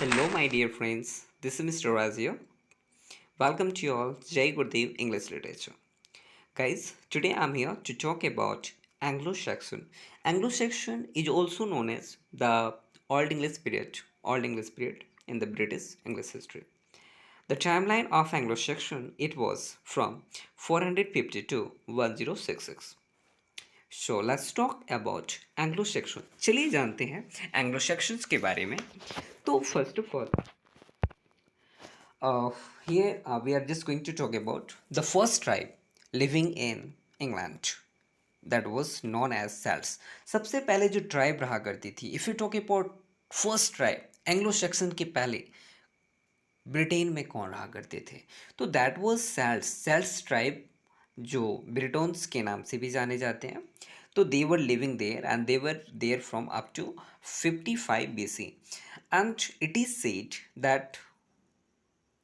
Hello, my dear friends. This is Mr. Razio. Welcome to you all Jai Gurdev English Literature. Guys, today I'm here to talk about Anglo-Saxon. Anglo-Saxon is also known as the Old English period in the British English history. The timeline of Anglo-Saxon it was from 450 to 1066. So let's talk about Anglo-Saxon. चलिए जानते हैं Anglo-Saxons के बारे में. तो first of all, Uh, here we are just going to talk about the first tribe living in England that was known as Celts. सबसे पहले जो ट्राइब रहा करती थी, if you talk about first tribe Anglo section के पहले Britain में कौन रहा करते थे, तो that was Celts. Celts tribe जो ब्रिटोन्स के नाम से भी जाने जाते हैं, तो they were living there and they were there from up to 55 BC and it is said that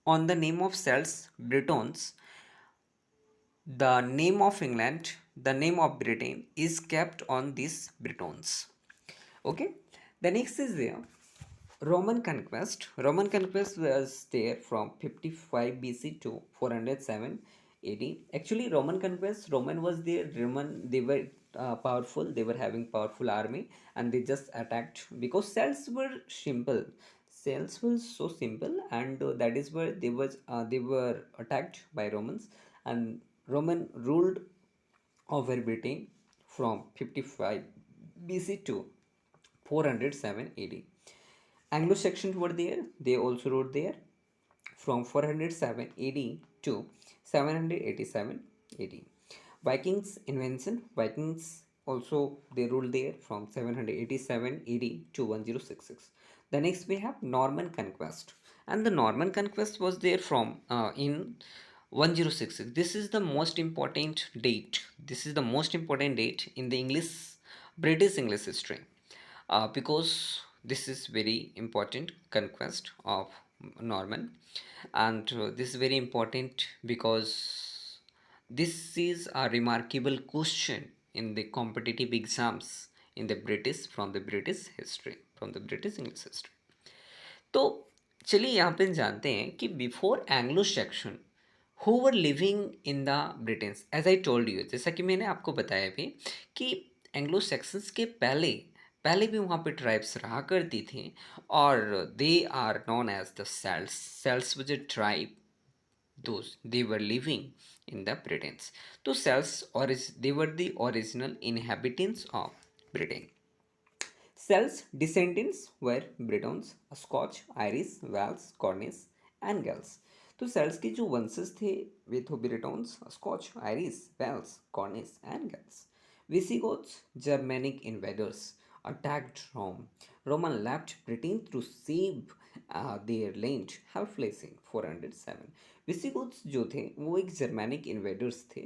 on the name of Celts, Britons, the name of England, the name of Britain is kept on these Britons. Okay, the next is there Roman conquest. Roman conquest was there from 55 BC to 407 AD. Actually, Roman conquest, Roman was there. Roman, they were powerful. They were having powerful army, and they just attacked because Celts were simple. Celts was so simple, and that is where they were attacked by Romans, and Roman ruled over Britain from 55 BC to 407 AD. Anglo-Saxons were there, they also ruled there from 407 AD to 787 AD. Vikings invention, Vikings also they ruled there from 787 AD to 1066. The next we have Norman conquest, and the Norman conquest was there from in 1066. This is the most important date. This is the most important date in the British English history, because this is very important conquest of Norman, and this is very important because this is a remarkable question in the competitive exams in the British from the British history, from the British English history. तो चलिए यहाँ पे जानते हैं कि before Anglo Saxon who were living in the Britains. As I told you, जैसा कि मैंने आपको बताया भी कि एंग्लो सेक्शंस के पहले पहले भी वहाँ पे ट्राइब्स रहा करती थी, और they are known as the Celts. Celts was a tribe, those they were living in the Britons. तो celts or they were the original inhabitants of Britain. Celts descendants were Britons, Scotch, Irish, Wales, Cornish and Gales. तो Celts के जो वंशज थे वे थे Britons, Scotch, Irish, Welsh, Cornish and Gaels. Visigoths, Germanic invaders, attacked Rome. Roman left Britain to save their land, helpless in 407. Visigoths जो थे वो एक जर्मैनिक इन्वेडर्स थे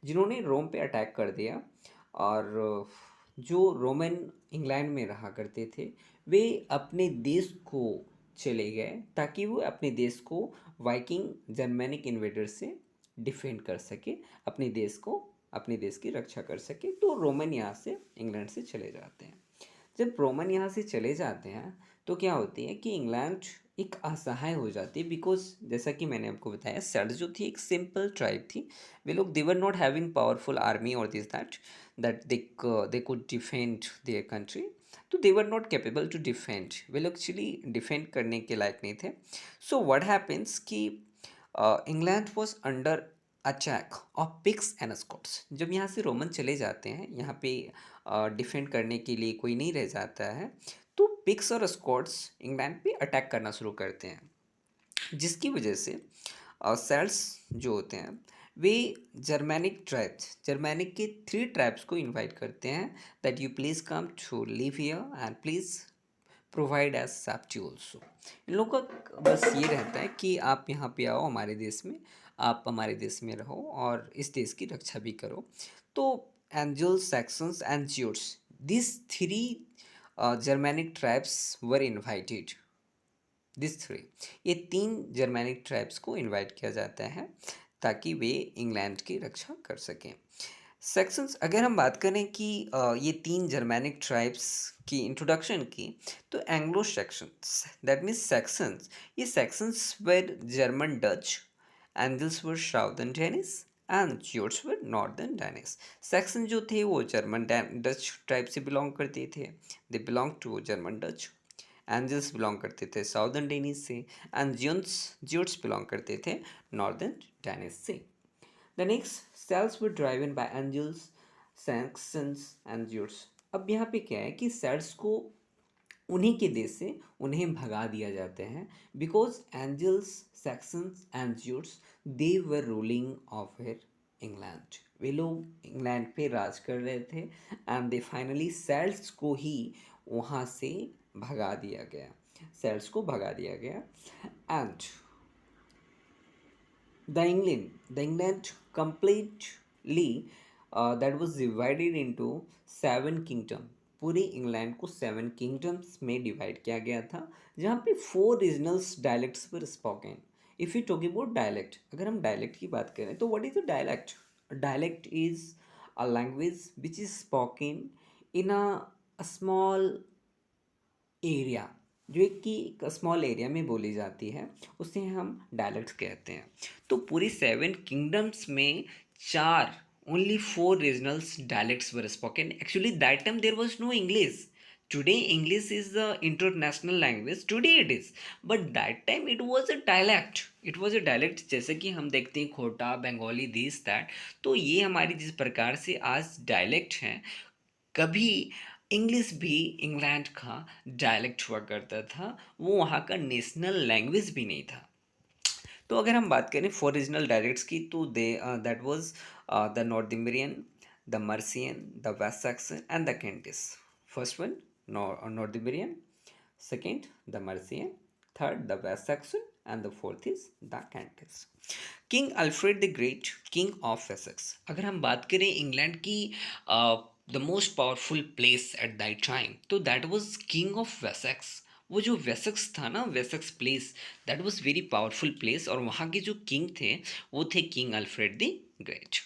जिन्होंने रोम पे अटैक कर दिया, और जो रोमन इंग्लैंड में रहा करते थे वे अपने देश को चले गए ताकि वो अपने देश को वाइकिंग जर्मैनिक इन्वेडर से डिफेंड कर सके, अपने देश को, अपने देश की रक्षा कर सके. तो रोमन यहाँ से इंग्लैंड से चले जाते हैं. जब रोमन यहाँ से चले जाते हैं तो क्या होती है कि इंग्लैंड एक असहाय हो जाती है, बिकॉज जैसा कि मैंने आपको बताया सेल्ट्स जो थी एक सिंपल ट्राइब थी. वे लोग they were not having powerful army और this that they could defend their country. तो they were not capable to defend. वे लोग एक्चुअली डिफेंड करने के लायक नहीं थे. सो व्हाट हैपेंस कि England was under attack of Picts and Scots. जब यहाँ से रोमन चले जाते हैं, यहाँ पे डिफेंड करने के लिए कोई नहीं रह जाता है, तो पिक्स और स्कॉट्स इंग्लैंड पे अटैक करना शुरू करते हैं, जिसकी वजह से सेल्ट्स जो होते हैं वे जर्मैनिक ट्राइब्स, जर्मैनिक के 3 ट्राइब्स को इनवाइट करते हैं that you please come to live here and please provide as safety also. इन लोगों का बस ये रहता है कि आप यहाँ पे आओ हमारे देश में, आप हमारे देश में रहो और इस देश की रक्षा भी करो. तो Angles, Saxons and Jutes, this 3 Germanic tribes were invited. This 3, ये 3 जर्मैनिक ट्राइब्स को इन्वाइट किया जाता है ताकि वे इंग्लैंड की रक्षा कर सकें. सेक्शंस अगर हम बात करें कि ये तीन जर्मैनिक ट्राइब्स की इंट्रोडक्शन की, तो Anglo Saxons that means Saxons, ये Saxons were German Dutch, Angles were southern Danish and Jutes were northern Danish. Saxon जो थे वो जर्मन डच ट्राइब से बिलोंग करते थे, they belong to German Dutch. Angles belong करते थे साउदर्न डेनिस से, एंड ज्यूट्स बिलोंग करते थे नॉर्दर्न डेनिस से। The next cells were driven by angels, saxons and Jutes। अब यहाँ पे क्या है कि सेल्स को उन्हीं के देश से उन्हें भगा दिया जाते हैं, because Angles, Saxons and Jutes they were ruling over England. वे लोग इंग्लैंड पे राज कर रहे थे, एंड दे फाइनली सेल्स को ही वहाँ से भगा दिया गया, सेल्स को भगा दिया गया। And the England completely that was divided into 7 kingdom। पूरे इंग्लैंड को 7 किंगडम्स में डिवाइड किया गया था, जहाँ पे 4 रीजनल्स डायलेक्ट्स पर spoken. If you talk about dialect, अगर हम डायलेक्ट की बात करें तो what is a dialect? Dialect is a language which is spoken in a small area, जो एक कि एक स्मॉल एरिया में बोली जाती है, उसे हम डायलेक्ट कहते हैं। तो पूरी 7 किंगडम्स में चार, only 4 regionals dialects were spoken. Actually that time there was no English. Today English is the international language, today it is, but that time it was a dialect, it was a dialect. जैसे कि हम देखते हैं खोटा, Bengali, this that, तो ये हमारी जिस प्रकार से आज डायलेक्ट हैं, कभी इंग्लिश भी इंग्लैंड का डायलेक्ट हुआ करता था, वो वहाँ का नेशनल लैंग्वेज भी नहीं था। तो अगर हम बात करें 4 रीजनल डायलेक्ट्स की, तो they that was the Northumbrian, the Mercian, the West Saxon and the Kentish. First one Northumbrian, second the Mercian, third the West Saxon and the fourth is the Kentish. King Alfred the Great, king of Wessex. अगर हम बात करें England की the most powerful place at that time, तो that was king of Wessex. वो जो Wessex था ना, Wessex place, that was very powerful place, और वहाँ के जो किंग थे वो थे king Alfred the great.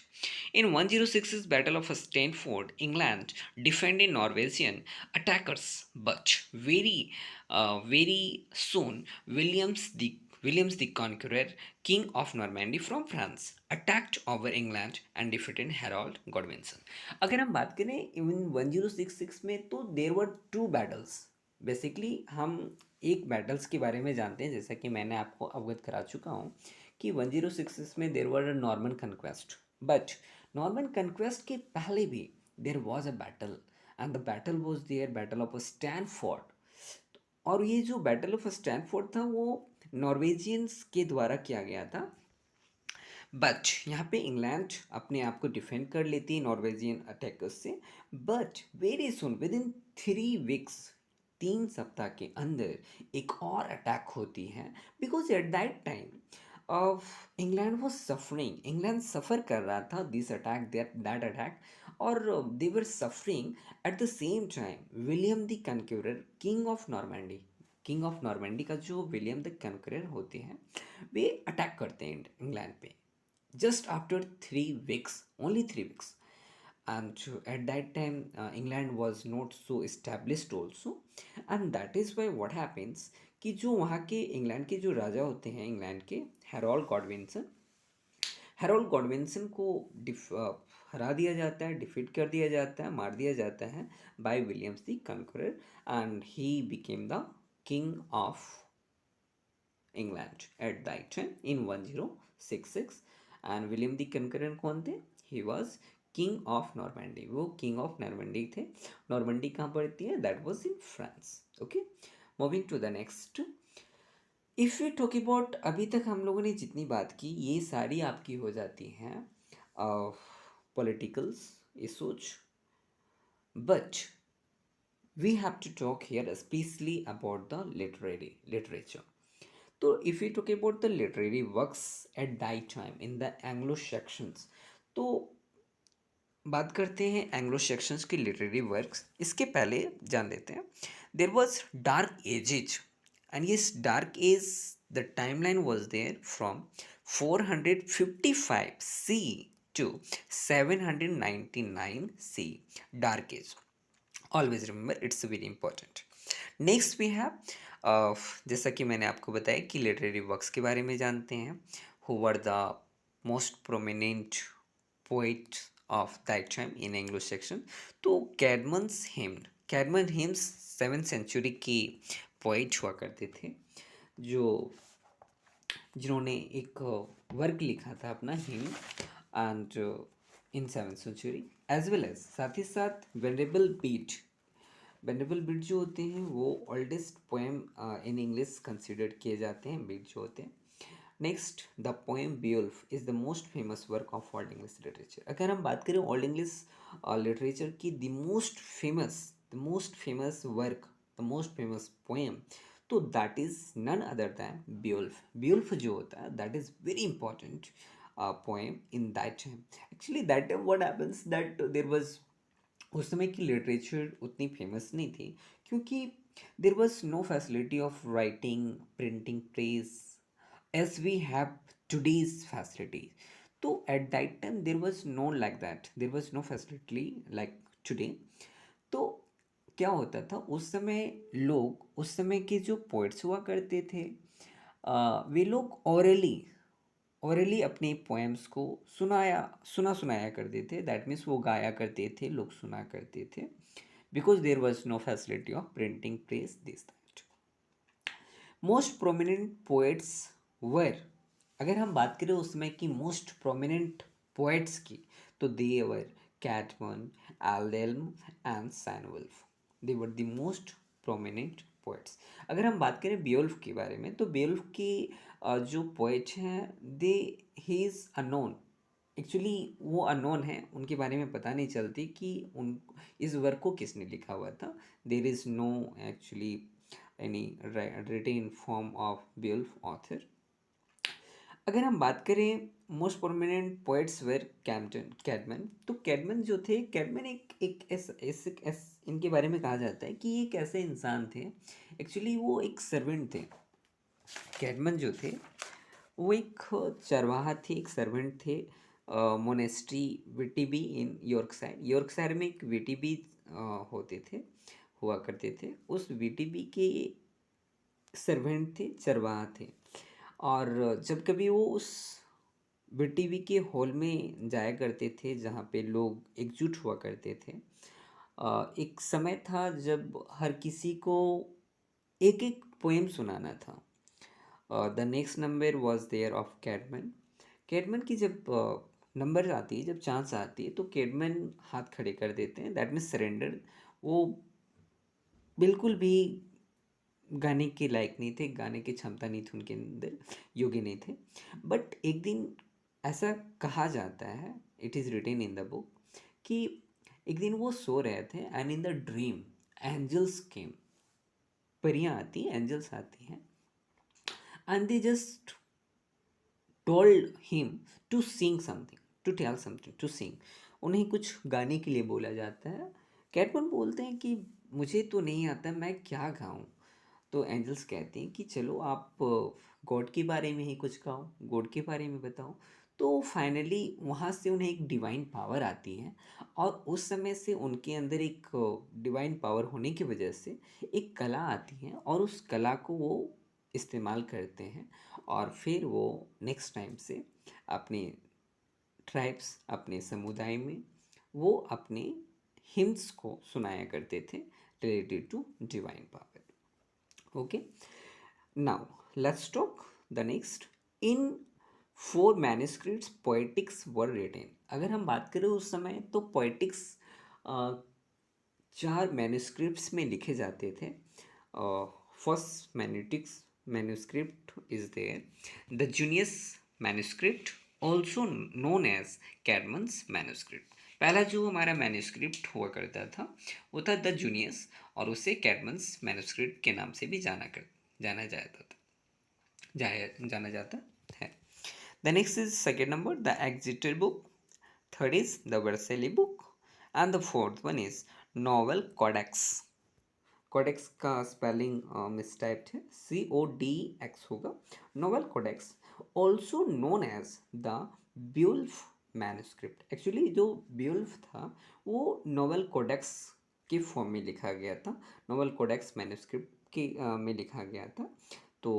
In 1066 Battle of Stanford, England defended Norwegian attackers, but very soon Williams the Conqueror, King of Normandy from France, attacked over England and defeated Harold Godwinson। अगर हम बात करें इन 1066 में, तो देर वर 2 battles। Basically हम एक battles के बारे में जानते हैं, जैसा कि मैंने आपको अवगत करा चुका हूँ कि 1066 में there were Norman conquest, but Norman conquest के पहले भी there was a battle, and the battle was there, battle of Stamford. और ये जो बैटल ऑफ स्टैनफोर्ड था वो नॉर्वेजियंस के द्वारा किया गया था, बट यहाँ पे इंग्लैंड अपने आप को डिफेंड कर लेती है नॉर्वेजियन अटैकर्स से। But very soon, within 3 weeks, 3 सप्ताह के अंदर एक और अटैक होती है, because at that time of England was suffering, England suffer कर रहा था दिस अटैक, दैट अटैक, और they were suffering. At the same time William the Conqueror, king of Normandy, king of Normandy का जो William the कन्क्यूरर होते हैं, वे attack करते हैं इंग्लैंड पे, just after 3 weeks, only 3 weeks. And at that time England was not so established also, and that is why what happens कि जो वहाँ के इंग्लैंड के जो राजा होते हैं इंग्लैंड के, हैरोल्ड गॉडविंसन, हैरोल्ड गॉडविंसन को हरा दिया जाता है, डिफीट कर दिया जाता है, मार दिया जाता है by Williams the Conqueror, and he became the king of England at that time in 1066। And William the Conqueror कौन थे? He was king of Normandy, वो किंग ऑफ नॉर्मैंडी थे। नॉर्मैंडी कहाँ पड़ती है? That was in France. Okay, moving to the next. If you talk about, अभी तक हम लोगों ने जितनी बात की ये सारी आपकी हो जाती हैं politicals issues, but we have to talk here specially about the literature. तो if you talk about the literary works at that time in the Anglo Saxons, तो बात करते हैं एंग्लो सेक्शंस की लिटरेरी वर्क्स। इसके पहले जान लेते हैं there was dark ages, and ये dark age the timeline was there from 455 C to 799 C, Dark Age. Always remember, it's very important. Next we have, जैसा कि मैंने आपको बताया कि लिटरेरी वर्क्स के बारे में जानते हैं. Who were the most prominent poet of that time in English section. तो कैडमन हिम्स 7th सेंचुरी की पोइट हुआ करते थे, जो जिन्होंने एक वर्क लिखा था अपना hymn and in 7th century, as well as साथ ही साथ वेनरेबल बीट जो होते हैं वो oldest poem in English considered किए जाते हैं, बीट जो होते हैं. Next, the poem Beowulf is the most famous work of old English literature. अगर हम बात करें ओल्ड इंग्लिश लिटरेचर की the most famous work, the most famous poem, तो that is none other than Beowulf. Beowulf जो होता है that is very important poem in that time. Actually that time what happens that there was, उस समय की literature उतनी famous नहीं थी, क्योंकि there was no facility of writing, printing press as we have today's facility. तो at that time there was no like that, there was no facility like today. तो क्या होता था उस समय के जो पोइट्स हुआ करते थे, वे लोग ओरली अपने पोएम्स को सुनाया करते थे. दैट मीन्स वो गाया करते थे, लोग सुना करते थे, because there was no facility of printing press this that. Most prominent poets were, अगर हम बात करें उस समय की मोस्ट प्रोमिनेंट पोएट्स की, तो they were Caedmon, Aldhelm and Cynewulf. They were the most prominent poets. अगर हम बात करें बियोल्फ के बारे में, तो बियोल्फ की जो पोएट हैं, दे ही इज़ अननोन. एक्चुअली वो अननोन है, उनके बारे में पता नहीं चलती कि उन इस वर्क को किसने लिखा हुआ था. There is no actually any written form of Beowulf author. अगर हम बात करें most prominent poets were Caedmon, तो कैडमन जो थे, कैडमन इनके बारे में कहा जाता है कि ये एक ऐसे इंसान थे, एक्चुअली वो एक सर्वेंट थे. कैडमन जो थे वो एक चरवाहा थे, एक सर्वेंट थे. मोनेस्ट्री विटीबी इन यॉर्कशायर में एक विटीबी हुआ करते थे. उस विटीबी के सर्वेंट थे, चरवाहा थे. और जब कभी वो उस विटीबी के हॉल में जाया करते थे जहाँ पे लोग एकजुट हुआ करते थे, एक समय था जब हर किसी को एक एक पोएम सुनाना था. The next number was there of Caedmon. Caedmon की जब नंबर आती है, जब चांस आती है, तो कैडमन हाथ खड़े कर देते हैं, दैट मीन्स सरेंडर. वो बिल्कुल भी गाने के लायक नहीं थे, गाने की क्षमता नहीं थी उनके अंदर, योग्य नहीं थे. बट एक दिन ऐसा कहा जाता है, it is written in the book, कि एक दिन वो सो रहे थे and in the dream angels came. परियां आती, एंजल्स आती हैं, and they just told him to sing something, to tell something, to sing. उन्हें कुछ गाने के लिए बोला जाता है. कैटमन बोलते हैं कि मुझे तो नहीं आता, मैं क्या गाऊं. तो एंजल्स कहते हैं कि चलो आप गॉड के बारे में ही कुछ गाओ, गॉड के बारे में बताओ. तो फाइनली वहाँ से उन्हें एक डिवाइन पावर आती है, और उस समय से उनके अंदर एक डिवाइन पावर होने की वजह से एक कला आती है, और उस कला को वो इस्तेमाल करते हैं. और फिर वो नेक्स्ट टाइम से अपने ट्राइब्स, अपने समुदाय में वो अपने हिम्स को सुनाया करते थे related to divine power. Okay, now let's talk the next. In 4 manuscripts poetics were written. अगर हम बात करें उस समय, तो पोएटिक्स 4 मैन्यूस्क्रिप्ट्स में लिखे जाते थे. First manuscript is there, the Junius manuscript, also known as Caedmon's manuscript. पहला जो हमारा मैन्यूस्क्रिप्ट हुआ करता था वो था द जूनियस, और उसे कैडमन्स मैन्यूस्क्रिप्ट के नाम से भी जाना जाता है. The next is second number the Exeter book, third is the Vercelli book, and the fourth one is Nowell codex. Codex का स्पेलिंग मिसटाइप्ड है, CODX होगा. Nowell codex, also known as the Beowulf manuscript. Actually जो Beowulf था वो novel codex के form में लिखा गया था, नोवेल कोडेक्स मैन्युस्क्रिप्ट के में लिखा गया था। तो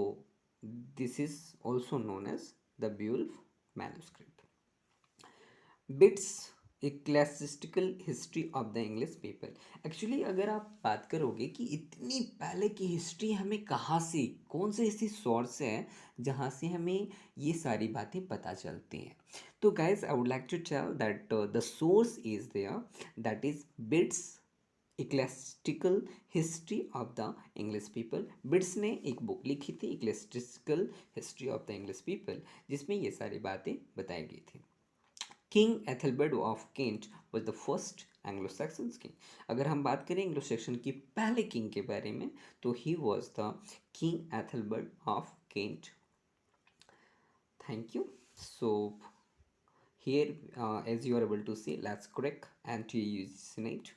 this is also known as the Beowulf manuscript. Bede's ecclesiastical history of the English people. Actually अगर आप बात करोगे कि इतनी पहले की हिस्ट्री हमें कहाँ से, कौन से ऐसी सोर्स है जहाँ से हमें ये सारी बातें पता चलती हैं, तो guys I would like to tell that the source is there, that is Bede's ecclesiastical history of the English people. Bede's ने एक बुक लिखी थी ecclesiastical history of the English people, जिसमें ये सारी बातें बताई गई थी। King Ethelbert of Kent was the first Anglo Saxon king. अगर हम बात करें एंग्लो सैक्सन की पहले किंग के बारे में, तो he was the king Ethelbert of Kent. Thank you. So here as you are able to see, let's correct and to use it.